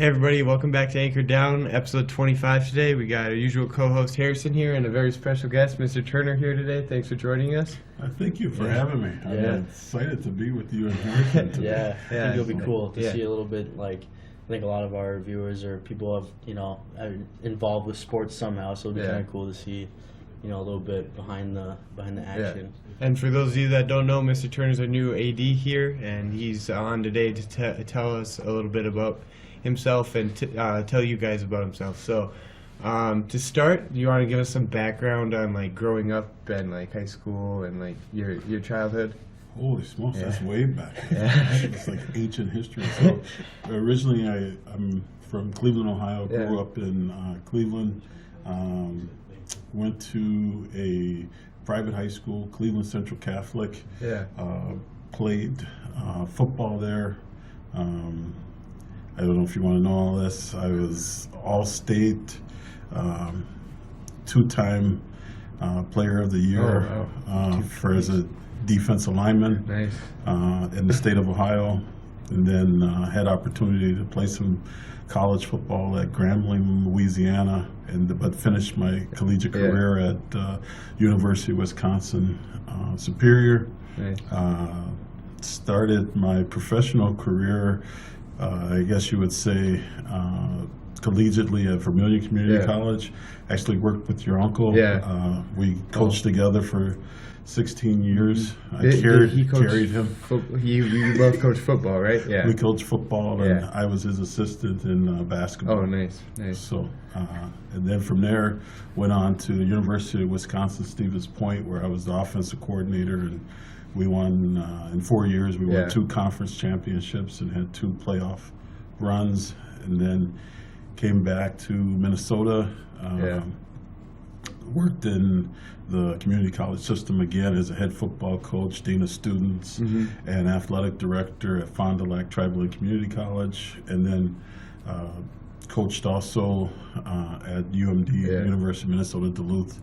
Hey everybody, welcome back to Anchor Down, episode 25 today. We got our usual co-host Harrison here and a very special guest, Mr. Turner, here today. Thanks for joining us. Thank you for having me. I'm excited to be with you and Harrison today. I think it'll be cool to see a little bit, like, I think a lot of our viewers or people are involved with sports somehow, so it'll be kind of cool to see, a little bit behind the action. And for those of you that don't know, Mr. Turner's our new AD here, and he's on today to tell us a little bit about himself and tell you guys about himself. So to start, do you want to give us some background on like growing up and like high school and like your childhood? Holy smokes, that's way back. It's like ancient history. So originally I'm from Cleveland, Ohio, grew up in Cleveland, went to a private high school, Cleveland Central Catholic, played football there. I don't know if you want to know all this. I was all-state, two-time player of the year as a defensive lineman in the state of Ohio, and then had opportunity to play some college football at Grambling, Louisiana, but finished my collegiate career at University of Wisconsin Superior. Started my professional career, I guess you would say, collegiately at Vermilion Community College. Actually worked with your uncle. We coached together for 16 years. I carried him. You both coach football, right? Yeah. We coached football, and I was his assistant in basketball. Oh, nice. So, and then from there, went on to the University of Wisconsin Stevens Point, where I was the offensive coordinator, and we won, in 4 years, we won 2 conference championships and had 2 playoff runs, and then came back to Minnesota, worked in the community college system again as a head football coach, dean of students, and athletic director at Fond du Lac Tribal and Community College, and then coached also at UMD, University of Minnesota Duluth,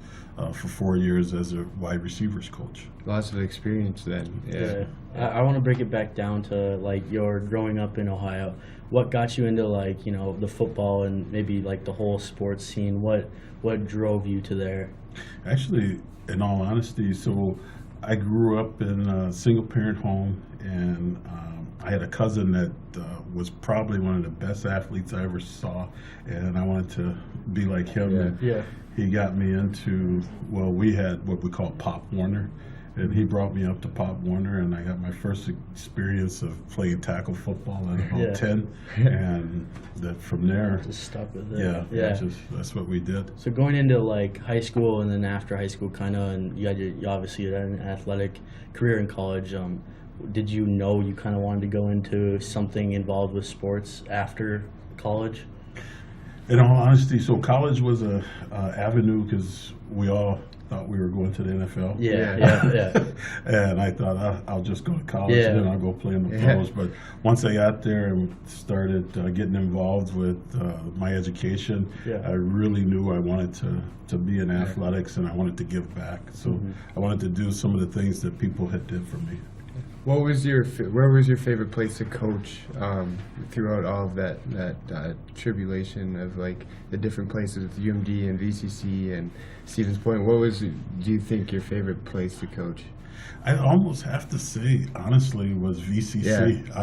for 4 years as a wide receivers coach. Lots of experience then. I want to break it back down to like your growing up in Ohio. What got you into like the football and maybe like the whole sports scene? What drove you to there? Actually, in all honesty, so I grew up in a single parent home, and I had a cousin that was probably one of the best athletes I ever saw, and I wanted to be like him. He got me into, we had what we call Pop Warner, and he brought me up to Pop Warner, and I got my first experience of playing tackle football at about 10, and that from there, just stuck with it. That's what we did. So going into like high school and then after high school, kind of, and you obviously had an athletic career in college. Did you know you kind of wanted to go into something involved with sports after college? In all honesty, so college was a avenue because we all thought we were going to the NFL. And I thought I'll just go to college and then I'll go play in the pros. But once I got there and started getting involved with my education, I really knew I wanted to be in athletics and I wanted to give back. So I wanted to do some of the things that people had did for me. Where was your favorite place to coach throughout all of that tribulation of like the different places with UMD and VCC and Stevens Point? Do you think your favorite place to coach? I almost have to say, honestly, was VCC.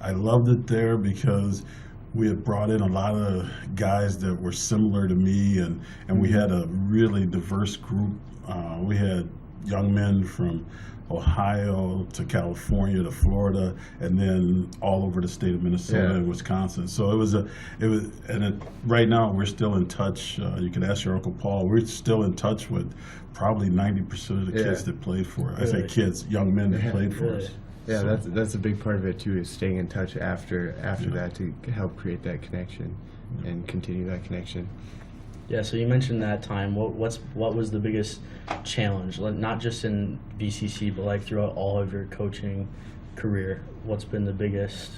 I loved it there because we had brought in a lot of guys that were similar to me, and we had a really diverse group. We had young men from Ohio to California to Florida, and then all over the state of Minnesota and Wisconsin. So right now we're still in touch. You can ask your Uncle Paul. We're still in touch with probably 90% of the kids that played for us. I say kids, young men that played for us. Yeah, so that's a big part of it too, is staying in touch after that to help create that connection and continue that connection. Yeah, so you mentioned that time. What was the biggest challenge, not just in BCC, but like throughout all of your coaching career? What's been the biggest?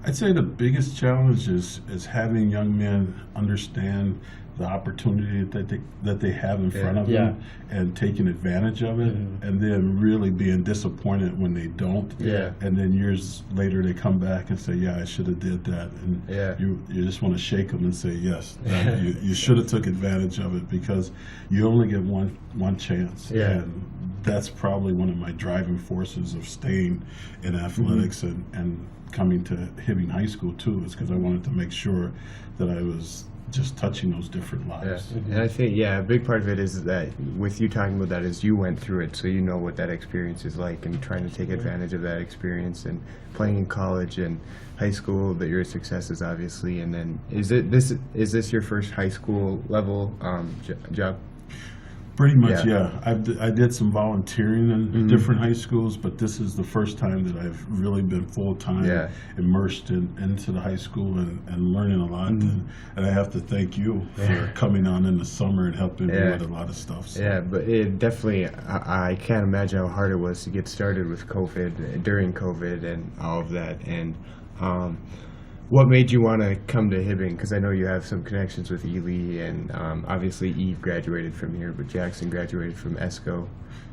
I'd say the biggest challenge is having young men understand the opportunity that they have in front of them and taking advantage of it, and then really being disappointed when they don't. And then years later they come back and say, "Yeah, I should have did that." And you just want to shake them and say, "Yes, you should have took advantage of it because you only get one chance." And that's probably one of my driving forces of staying in athletics and coming to Hibbing High School too, is because I wanted to make sure that I was just touching those different lives. And I think, a big part of it is that with you talking about that is you went through it, so you know what that experience is like, and trying to take advantage of that experience and playing in college and high school, that your successes obviously. And then is this your first high school level job? Pretty much, I did some volunteering in different high schools, but this is the first time that I've really been full-time immersed into the high school and learning a lot. And I have to thank you for coming on in the summer and helping me with a lot of stuff. So. Yeah, but it definitely, I can't imagine how hard it was to get started with COVID, during COVID and all of that. And what made you want to come to Hibbing? Because I know you have some connections with Ely, and obviously Eve graduated from here, but Jackson graduated from ESCO.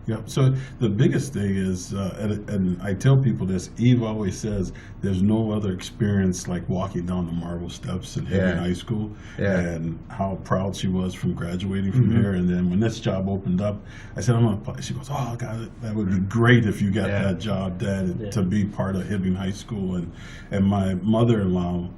Yeah, so the biggest thing is, and I tell people this, Eve always says there's no other experience like walking down the marble steps in Hibbing High School, and how proud she was from graduating from here. And then when this job opened up, I said, I'm going to apply. She goes, "Oh, God, that would be great if you got that job, Dad, to be part of Hibbing High School." And my mother-in-law,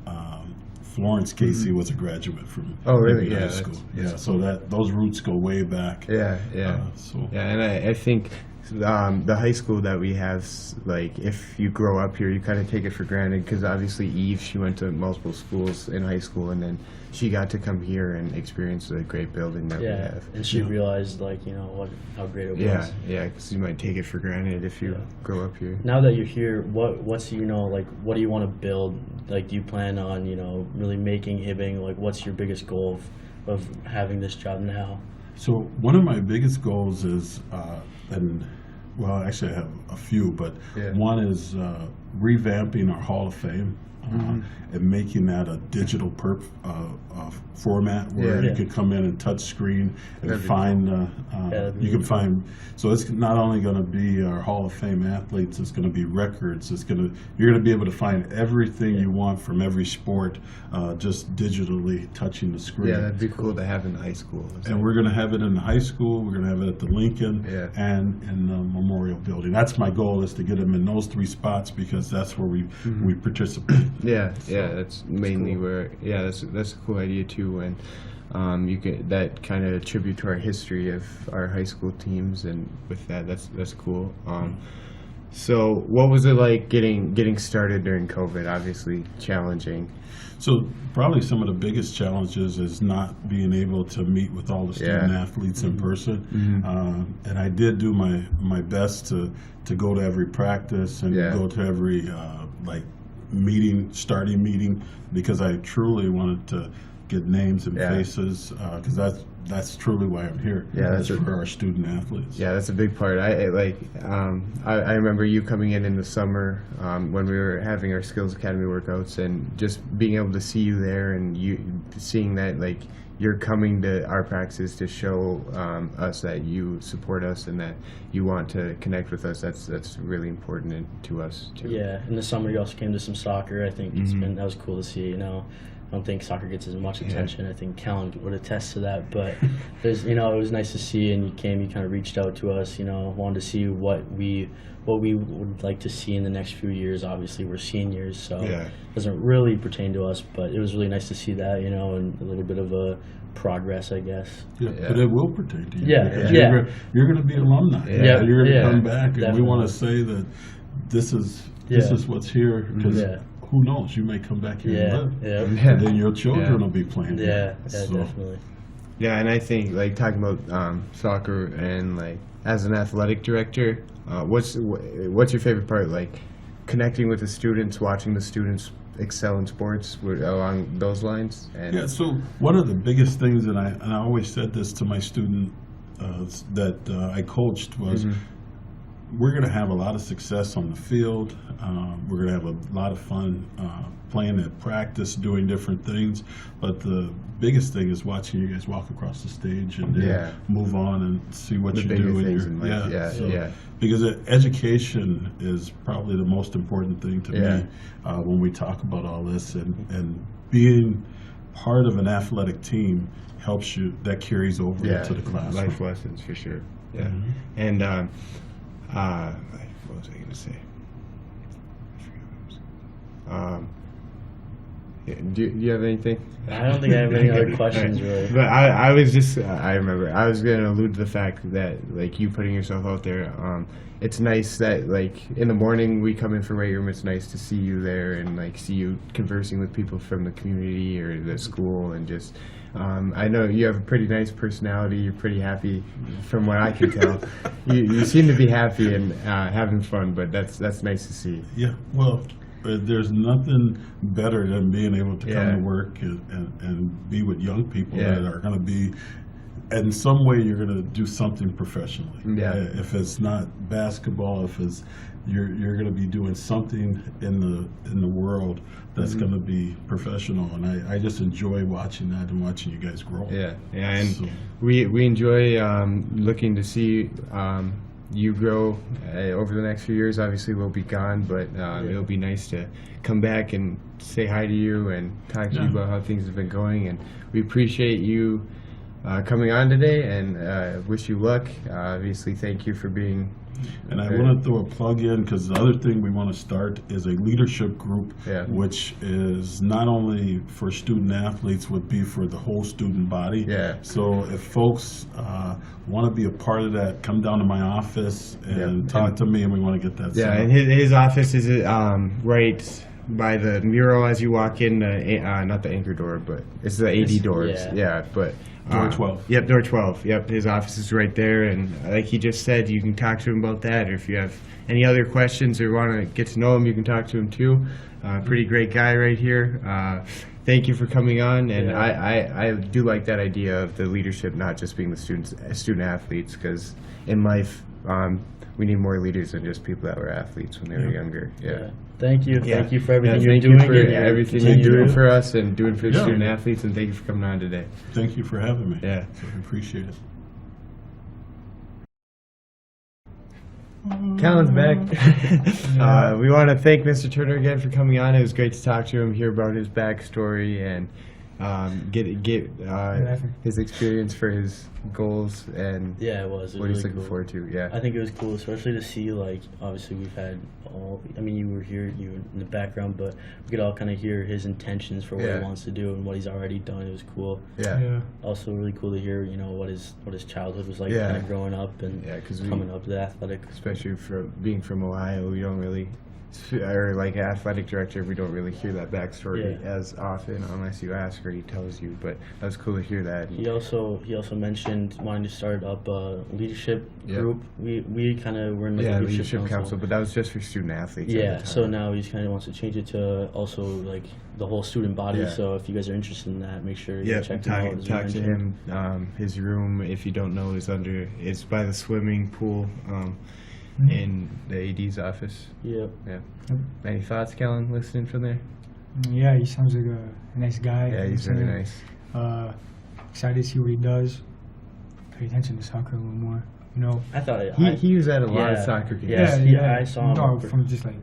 Florence Casey, was a graduate from Hibbing High School. So that those roots go way back. And I think the high school that we have, like, if you grow up here, you kind of take it for granted, because obviously Eve, she went to multiple schools in high school, and then she got to come here and experience the great building that we have. And she realized, like, how great it was. Because you might take it for granted if you grow up here. Now that you're here, what's like, what do you want to build? Like, do you plan on, really making Hibbing? Like, what's your biggest goal of having this job now? So one of my biggest goals is, actually I have a few, but one is revamping our Hall of Fame. And making that a digital format where you can come in and touch screen and find you can find. So it's not only going to be our Hall of Fame athletes, it's going to be records. You're going to be able to find everything you want from every sport, just digitally touching the screen. Yeah, that'd be cool to have in high school. And we're going to have it in the high school. We're going to have it at the Lincoln and in the Memorial Building. That's my goal, is to get them in those three spots, because that's where we participate. That's mainly where. That's a cool idea too, and you get that kind of tribute to our history of our high school teams, and with that's cool. So what was it like getting started during COVID? Obviously challenging. So probably some of the biggest challenges is not being able to meet with all the student athletes in person. And I did do my best to go to every practice and go to every starting meeting, because I truly wanted to get names and faces, because that's truly why I'm here. That's for our student athletes. Yeah, that's a big part. I remember you coming in the summer when we were having our Skills Academy workouts, and just being able to see you there, and you seeing that, like, you're coming to our practices to show us that you support us and that you want to connect with us. That's really important to us too. Yeah, in the summer you also came to some soccer. I think that was cool to see. I don't think soccer gets as much attention. I think Callan would attest to that. But it was nice to see, and you came. You kind of reached out to us. Wanted to see what we would like to see in the next few years. Obviously, we're seniors, so it doesn't really pertain to us. But it was really nice to see that. And a little bit of a progress, I guess. But it will pertain to you. You're going to be alumni. You're going to come back, and definitely. We want to say that this is what's here, because who knows, you may come back here and live, and then your children will be playing here. Definitely. Yeah, and I think, like, talking about soccer, and, like, as an athletic director, what's your favorite part? Like, connecting with the students, watching the students excel in sports, along those lines. And so one of the biggest things, and I always said this to my student that I coached, was we're going to have a lot of success on the field. We're going to have a lot of fun playing at practice, doing different things. But the biggest thing is watching you guys walk across the stage and then move on and see what you do. Because education is probably the most important thing to me when we talk about all this. And being part of an athletic team helps you, that carries over into the classroom. Life lessons for sure. Yeah. And what was I going to say? Do you have anything? I don't think I have any other questions really. But I was just, I remember, I was going to allude to the fact that, like, you putting yourself out there, it's nice that, like, in the morning we come in for weight room, it's nice to see you there and, like, see you conversing with people from the community or the school and just, I know you have a pretty nice personality. You're pretty happy, from what I can tell. You seem to be happy and having fun, but that's nice to see. Yeah, well, there's nothing better than being able to come to work and be with young people that are going to be, in some way, you're going to do something professionally. Yeah. If it's not basketball, if it's you're going to be doing something in the world that's going to be professional, and I just enjoy watching that and watching you guys grow. And so, we enjoy looking to see you grow over the next few years. Obviously we'll be gone, but it'll be nice to come back and say hi to you and talk to you about how things have been going, and we appreciate you coming on today and wish you luck. Obviously thank you for being. And I want to throw a plug in, because the other thing we want to start is a leadership group, which is not only for student athletes, would be for the whole student body. So if folks want to be a part of that, come down to my office and talk to me, and we want to get that set up. And his office is right by the mural as you walk in, not the anchor door, but it's the AD doors. But Door 12. Yep, door 12. Yep, his office is right there, and like he just said, you can talk to him about that, or if you have any other questions or want to get to know him, you can talk to him too. Pretty great guy right here. Thank you for coming on, and I do like that idea of the leadership not just being the student athletes, because in life we need more leaders than just people that were athletes when they were younger. Thank you. Thank you for everything you're thank doing. You for everything you're doing for us and doing for the student man. athletes, and thank you for coming on today. Thank you for having me. So I appreciate it. Callan's back. We want to thank Mr. Turner again for coming on. It was great to talk to him, hear about his backstory, and get his experience for his goals and it was what really he's looking cool. forward to. I think it was cool, especially to see, like, obviously we've had you were here, you were in the background, but we could all kind of hear his intentions for what he wants to do and what he's already done. It was cool. Also really cool to hear, what his childhood was like, kind of growing up and coming up to the athletic. Especially for being from Ohio, we don't really, or like athletic director, we don't really hear that backstory as often unless you ask or he tells you. But that was cool to hear that. He also mentioned wanting to start up a leadership group. We kind of were in like a leadership council, but that was just for student athletes. So now he kind of wants to change it to also like the whole student body. So if you guys are interested in that, make sure you check him out. Talk to him. His room, if you don't know, is by the swimming pool. In the AD's office. Any thoughts, Kellen, listening from there? Yeah, he sounds like a nice guy. Yeah, he's very nice. Excited to see what he does. Pay attention to soccer a little more. I thought he was at a lot of soccer games. I saw him. No, from just like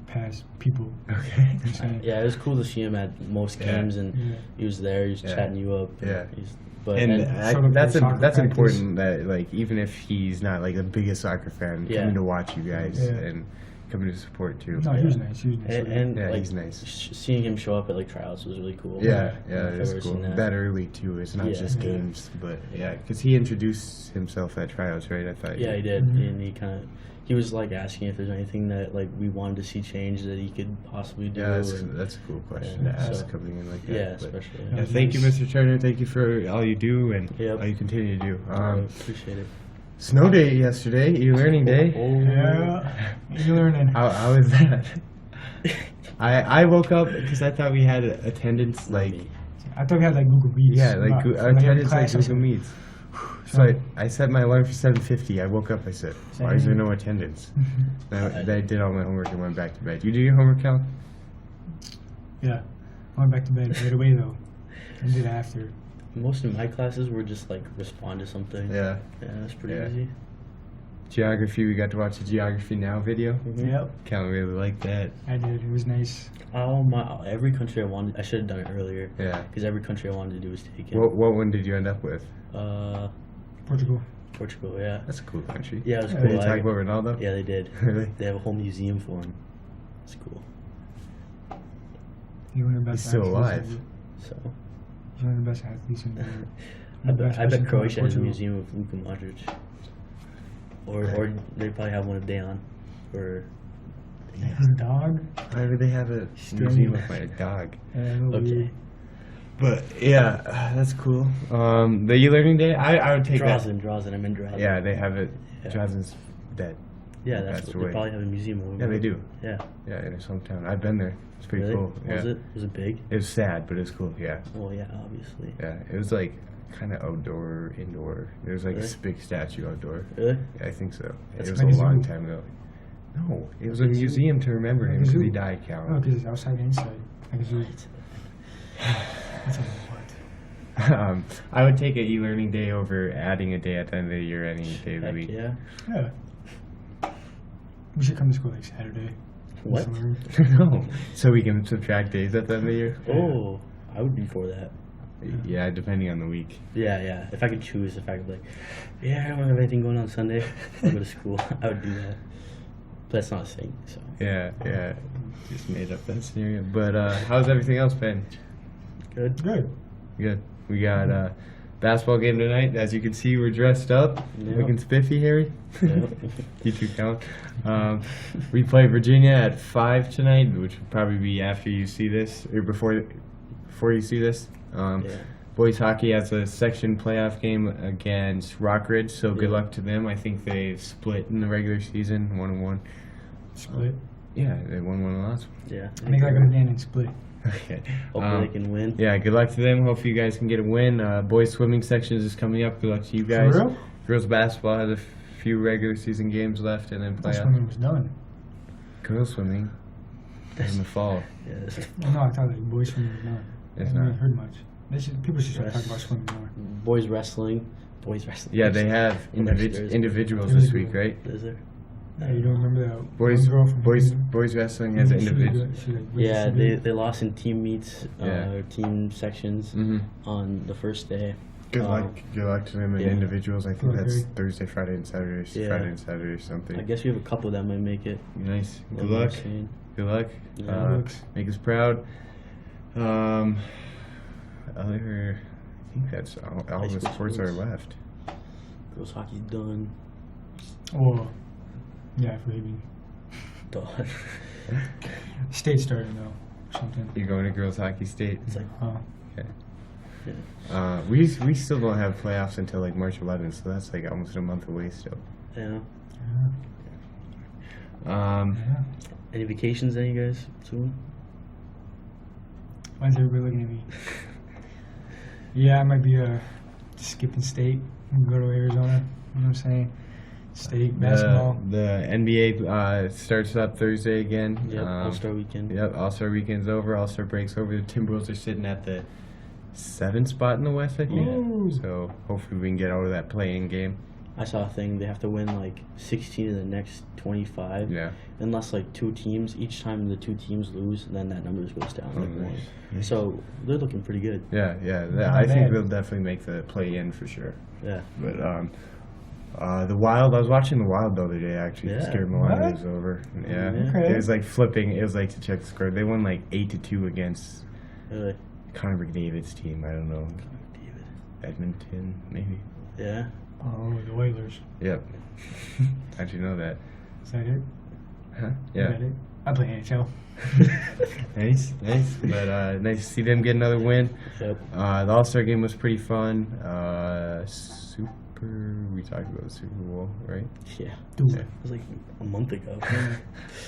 past people. Okay. It was cool to see him at most games, and he was there. He was chatting you up. That's important. That, like, even if he's not like the biggest soccer fan, coming to watch you guys and coming to support too. No, he was nice. And like, he's nice. Seeing him show up at like tryouts was really cool. It was cool. That early too. It's not just games, but because he introduced himself at tryouts, right? I thought. Yeah, he did, and he was like asking if there's anything that like we wanted to see change that he could possibly do. That's a cool question to ask coming in like that. Especially. Thank you, Mr. Turner. Thank you for all you do and all you continue to do. Appreciate it. Snow day yesterday, e-learning day. E-learning. How was that? I woke up because I thought we had attendance like. I thought we had like Google Meets. Yeah, attendance like Google Meets. So I set my alarm for 7:50. I woke up. I said, "Why is there no attendance?" Then I did all my homework and went back to bed. You do your homework, Cal? Yeah. I went back to bed right away though. I did after. Most of my classes were just like respond to something. Yeah. Yeah, that's pretty Yeah. easy. Geography. We got to watch the Geography Now video. Mhm. Yep. Cal really liked that. I did. It was nice. Oh my! Every country I wanted, I should have done it earlier. Yeah. Because every country I wanted to do was taken. What one did you end up with? Portugal. Portugal. Yeah. That's a cool country. Yeah, it was Yeah, cool. Did they talk I- about Ronaldo? Yeah, they did. Really? They have a whole museum for him. It's cool. He's one of the He's best. still athletes alive. So He's one of the best athletes in the world. I bet Best Croatia has a Portugal. museum of Luka Modric. Or they probably have one of Dejan. Or His dog. Why would they have a museum of my dog? okay. But yeah, that's cool. The e-learning day, I would take that. Drazen. I'm in Drazen. Yeah, they have it. Yeah. Drazen's dead. Yeah, He that's passed what, they away. probably have a museum over Yeah, there. they do. Yeah. Yeah, in his hometown. I've been there. It's pretty Really? cool. Yeah. Was it big? It was sad, but it was cool. Yeah. Well, yeah, obviously. Yeah. It was like kind of outdoor, indoor. There was like Really? a big statue outdoor. Really? Yeah, I think so. That's It was like a a long zoo. time ago. No, it was a Like a zoo. museum to remember Like him a because zoo. he died, Oh, Cal. because it's outside and inside. Like a zoo. That's a lot. I would take an e-learning day over adding a day at the end of the year any day of the Heck week. yeah. Yeah. We should come to school like Saturday. What? No, so we can subtract days at the end of the year. Oh, I would be for that. Yeah, depending on the week. Yeah. If I could choose, if I could, like, yeah, I don't have anything going on Sunday, I'll go to school. I would do that. But that's not a thing, so. Yeah. Just made up that scenario. But how's everything else been? Good. Good. Good. We got basketball game tonight. As you can see, we're dressed up, Yeah. looking spiffy, Harry. Yeah. You too, Cal. We play Virginia at 5 tonight, which will probably be after you see this or before you see this. Yeah. Boys hockey has a section playoff game against Rockridge, so good Yeah. luck to them. I think they've split in the regular season, 1-1. Split. Yeah, they won one last. Yeah. I think I go again and split. Okay. Hopefully they can win. Yeah, good luck to them. Hopefully you guys can get a win. Boys swimming sections is coming up. Good luck to you guys. For real? Girls basketball has a few regular season games left, and then That's playoff. when it was done. Girls swimming in the fall. Yeah, this- Well, no, I thought like boys swimming was done. It's I haven't not. heard much. People should start talking about swimming more. boys wrestling. Yeah, they have Next Thursday. individuals this week, right? Is there? Yeah, you don't remember that Boys, one girl from boys, Virginia? boys wrestling has She was individual. good. She, like, Yeah, really- they lost in team meets, Yeah. team sections hmm on the first day. Good luck to them and yeah. individuals. I think Good luck, that's Harry. Thursday, Friday, and Saturday. Yeah. Friday and Saturday or something. I guess we have a couple that might make it. Nice. A Good little more luck. soon. Good luck. Yeah. Looks. Make us proud. Other, I think that's all High the school sports are schools. left. Girls hockey's done. Oh, yeah, maybe. Done. State started though, or something. You're going to girls hockey state. It's like, Oh, Okay. yeah. We still don't have playoffs until like March 11th, so that's like almost a month away still. Yeah. yeah. Any vacations, any guys soon? Why's everybody looking at me? Yeah, I might be skipping state and go to Arizona. You know what I'm saying? State basketball. The NBA starts up Thursday again. Yep, All-Star Weekend. Yep, All-Star Weekend's over. All-Star break's over. The Timberwolves are sitting at the 7th spot in the West, I think. Ooh. So hopefully we can get out of that play-in game. I saw a thing, they have to win like 16 of the next 25. Yeah. Unless like two teams, each time the two teams lose, then that number just goes down. Oh, Like nice. one. So they're looking pretty good. Yeah. Not I think bad. they'll definitely make the play-in for sure. Yeah. But the Wild, I was watching the Wild the other day actually. Yeah. Scared Milwaukee What? was over. Yeah. Okay. It was like flipping. It was like to check the score. They won like 8-2 against Really? Connor McDavid's team. I don't know. David. Edmonton, maybe. Yeah. Oh, the Oilers. Yep. How'd you know that? Is that it? Huh? Is Yeah. that it? I play NHL. Nice. But nice to see them get another win. Yep. The All-Star game was pretty fun. We talked about the Super Bowl, right? Yeah. Dude. Yeah. It was like a month ago.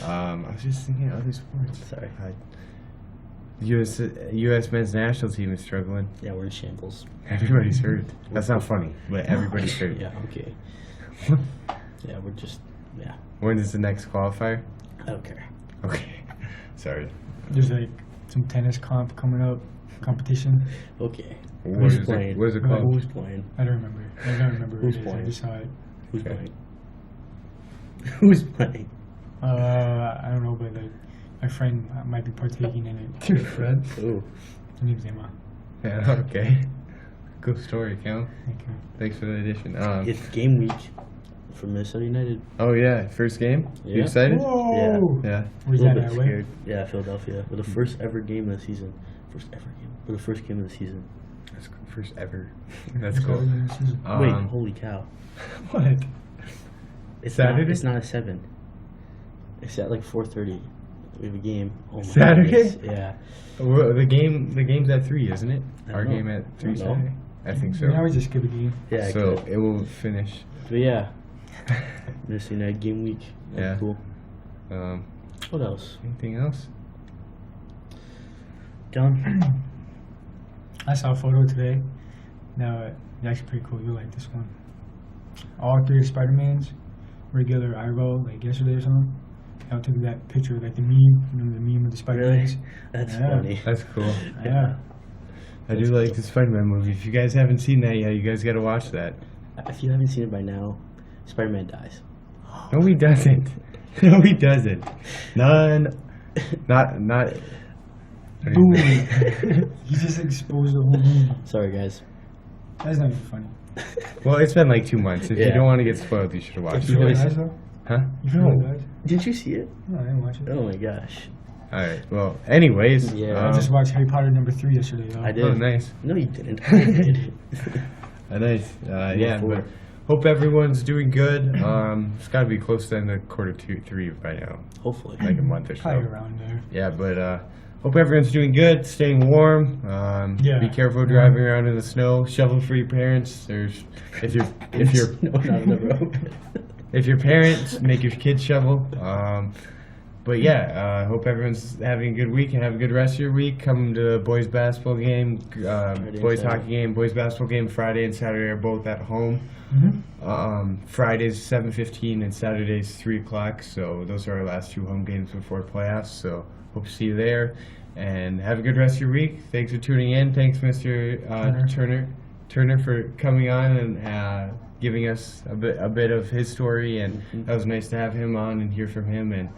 I was just thinking of other sports. Sorry. U.S. men's national team is struggling. Yeah, we're in shambles. Everybody's hurt. That's not funny, but everybody's hurt. Yeah, okay. Yeah, we're just, yeah. When is the next qualifier? I don't care. Okay. Sorry. There's like some tennis competition. Okay. What Who's is it? playing? What is it called? Who's playing? I don't remember. I don't remember Who's who it is. I playing? just saw it. Who's Okay. playing? Who's playing? I don't know, but like my friend might be partaking in it. Your friend? Ooh. His name's Emma. Yeah, okay. Cool story, Cal. Thank you. Thanks for the addition. It's game week for Minnesota United. Oh, yeah. First game? You Yeah. excited? Whoa! Yeah. Where's A that little at? bit Where? scared. Yeah, Philadelphia. For the first ever game of the season. First ever game. For the first game of the season. That's first ever. That's Where's cool. that in the season? Wait, holy cow. What? It's Saturday? Not, it's not at 7. It's at like 4:30. We have a game. Oh my Saturday? goodness. Yeah. Well, the game's at 3, isn't it? I Our don't know. game at 3 I don't know. Saturday? I think so. We always just skip a game. Yeah. So good. it will finish. But yeah. Minnesota United game week. That's Yeah. cool. Um, What else? anything else? John? I saw a photo today. No, it's actually pretty cool. You'll like this one. All 3 Spider-Mans were together at Ivo like yesterday or something. I took that picture, like the meme, you know, the meme of the Spider-Mans. That's Yeah. funny. That's cool. Yeah. I do like the Spider-Man movie. If you guys haven't seen that yet, you guys got to watch that. If you haven't seen it by now, Spider-Man dies. No, he doesn't. No, he doesn't. None. Not. Boom. You just exposed the whole movie. Sorry, guys. That's not even funny. Well, it's been like 2 months. If you Yeah. don't want to get spoiled, you should watch You it. really guys, see- though? Huh? You feel No. guys? Did you see it? No, I didn't watch it. Oh my gosh. All right. Well, anyways. Yeah. I just watched Harry Potter #3 yesterday, though. I did. Oh, nice. No, you didn't. I did. Nice. Yeah, four. but hope everyone's doing good. It's got to be close to the end of Q3 by now, Hopefully. like a month or so. Probably around there. Yeah, but hope everyone's doing good, staying warm. Yeah. Be careful driving around in the snow. Shovel for your parents. There's if you're No, not on the road. if your parents make your kids shovel. But yeah, hope everyone's having a good week and have a good rest of your week. Come to boys basketball game, and boys Saturday. hockey game, boys basketball game. Friday and Saturday are both at home. Friday's 7:15 and Saturday's 3 o'clock. So those are our last 2 home games before playoffs. So hope to see you there, and have a good rest of your week. Thanks for tuning in. Thanks, Mr. Turner, for coming on and giving us a bit of his story. And that was nice to have him on and hear from him. And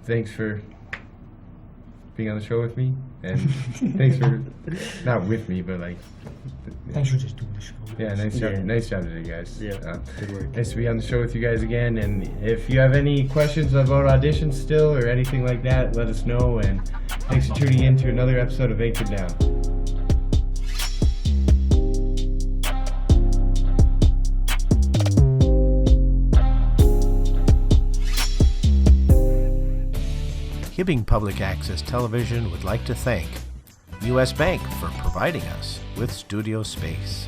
thanks for being on the show with me. And thanks for not with me, but like. Thanks for just doing the show. Yeah, nice job. Yeah. Nice job today, guys. Yeah, good work. Nice to be on the show with you guys again. And if you have any questions about auditions still or anything like that, let us know. And thanks for tuning in to another episode of Anchored Down. Hibbing Public Access Television would like to thank U.S. Bank for providing us with studio space.